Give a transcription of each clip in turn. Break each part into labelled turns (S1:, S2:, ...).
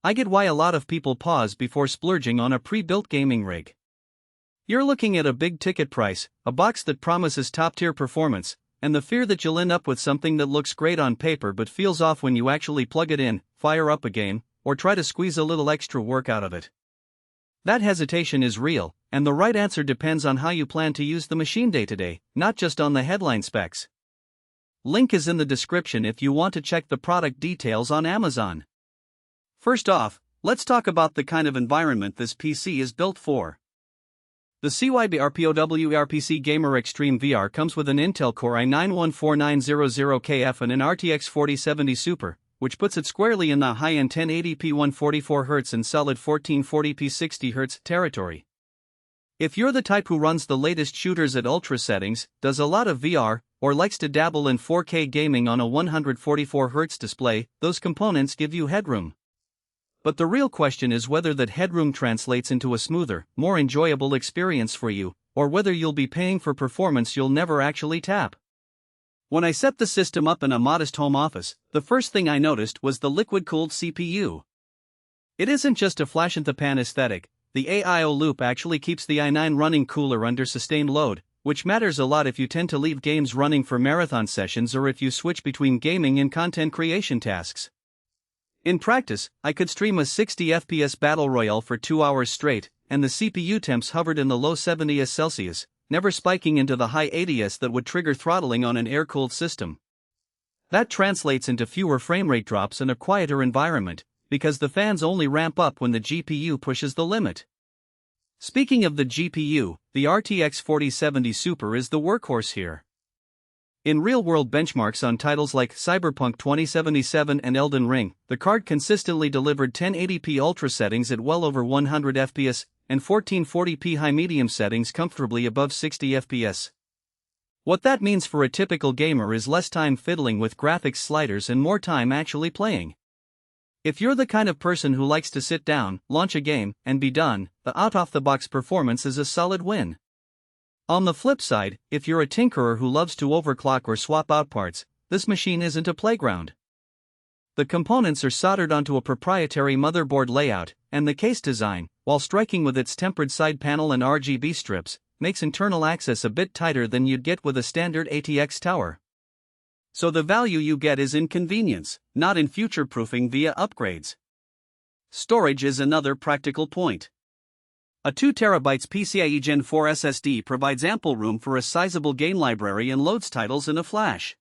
S1: I get why a lot of people pause before splurging on a pre-built gaming rig. You're looking at a big-ticket price, a box that promises top-tier performance, and the fear that you'll end up with something that looks great on paper but feels off when you actually plug it in, fire up a game, or try to squeeze a little extra work out of it. That hesitation is real, and the right answer depends on how you plan to use the machine day-to-day, not just on the headline specs. Link is in the description if you want to check the product details on Amazon. First off, let's talk about the kind of environment this PC is built for. The CYBERPOWERPC Gamer Xtreme VR comes with an Intel Core i9-14900KF and an RTX 4070 Super, which puts it squarely in the high-end 1080p 144Hz and solid 1440p 60Hz territory. If you're the type who runs the latest shooters at ultra settings, does a lot of VR, or likes to dabble in 4K gaming on a 144Hz display, those components give you headroom. But the real question is whether that headroom translates into a smoother, more enjoyable experience for you, or whether you'll be paying for performance you'll never actually tap. When I set the system up in a modest home office, the first thing I noticed was the liquid-cooled CPU. It isn't just a flash-in-the-pan aesthetic, the AIO loop actually keeps the i9 running cooler under sustained load, which matters a lot if you tend to leave games running for marathon sessions or if you switch between gaming and content creation tasks. In practice, I could stream a 60 FPS battle royale for 2 hours straight, and the CPU temps hovered in the low 70s Celsius, never spiking into the high 80s that would trigger throttling on an air-cooled system. That translates into fewer framerate drops and a quieter environment, because the fans only ramp up when the GPU pushes the limit. Speaking of the GPU, the RTX 4070 Super is the workhorse here. In real-world benchmarks on titles like Cyberpunk 2077 and Elden Ring, the card consistently delivered 1080p ultra settings at well over 100 FPS, and 1440p high-medium settings comfortably above 60 FPS. What that means for a typical gamer is less time fiddling with graphics sliders and more time actually playing. If you're the kind of person who likes to sit down, launch a game, and be done, the out-of-the-box performance is a solid win. On the flip side, if you're a tinkerer who loves to overclock or swap out parts, this machine isn't a playground. The components are soldered onto a proprietary motherboard layout, and the case design, while striking with its tempered side panel and RGB strips, makes internal access a bit tighter than you'd get with a standard ATX tower. So the value you get is in convenience, not in future-proofing via upgrades. Storage is another practical point. A 2TB PCIe Gen 4 SSD provides ample room for a sizable game library and loads titles in a flash.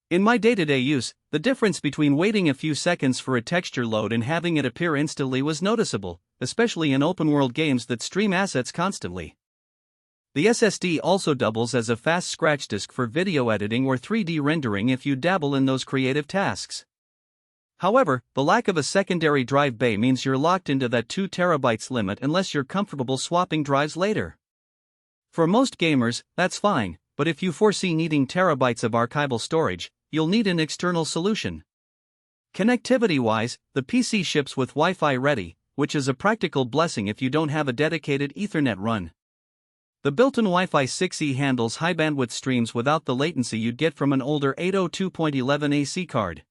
S1: In my day-to-day use, the difference between waiting a few seconds for a texture load and having it appear instantly was noticeable, especially in open-world games that stream assets constantly. The SSD also doubles as a fast scratch disk for video editing or 3D rendering if you dabble in those creative tasks. However, the lack of a secondary drive bay means you're locked into that 2 TB limit unless you're comfortable swapping drives later. For most gamers, that's fine, but if you foresee needing terabytes of archival storage, you'll need an external solution. Connectivity-wise, the PC ships with Wi-Fi ready, which is a practical blessing if you don't have a dedicated Ethernet run. The built-in Wi-Fi 6E handles high-bandwidth streams without the latency you'd get from an older 802.11 AC card.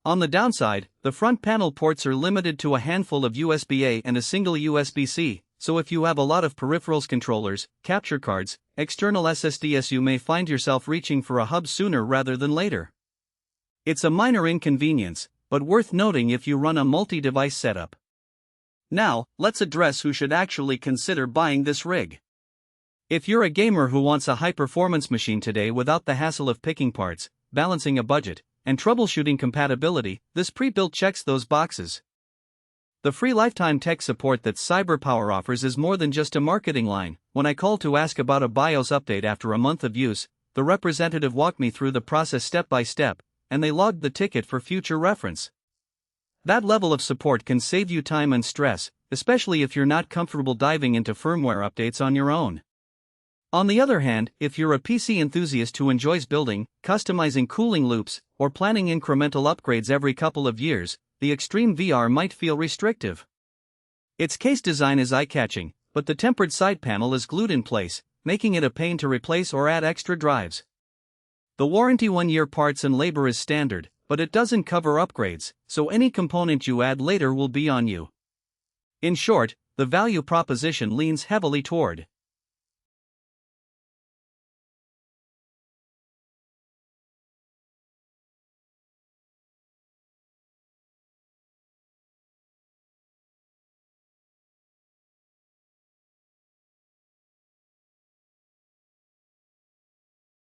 S1: On the downside, the front panel ports are limited to a handful of USB-A and a single USB-C, so if you have a lot of peripherals controllers, capture cards, external SSDs, you may find yourself reaching for a hub sooner rather than later. It's a minor inconvenience, but worth noting if you run a multi-device setup. Now, let's address who should actually consider buying this rig. If you're a gamer who wants a high-performance machine today without the hassle of picking parts, balancing a budget, and troubleshooting compatibility, this pre-built checks those boxes. The free lifetime tech support that CyberPower offers is more than just a marketing line. When I called to ask about a BIOS update after a month of use, the representative walked me through the process step by step, and they logged the ticket for future reference. That level of support can save you time and stress, especially if you're not comfortable diving into firmware updates on your own. On the other hand, if you're a PC enthusiast who enjoys building, customizing cooling loops, or planning incremental upgrades every couple of years, the Xtreme VR might feel restrictive. Its case design is eye-catching, but the tempered side panel is glued in place, making it a pain to replace or add extra drives. The warranty 1-year parts and labor is standard, but it doesn't cover upgrades, so any component you add later will be on you. In short, the value proposition leans heavily toward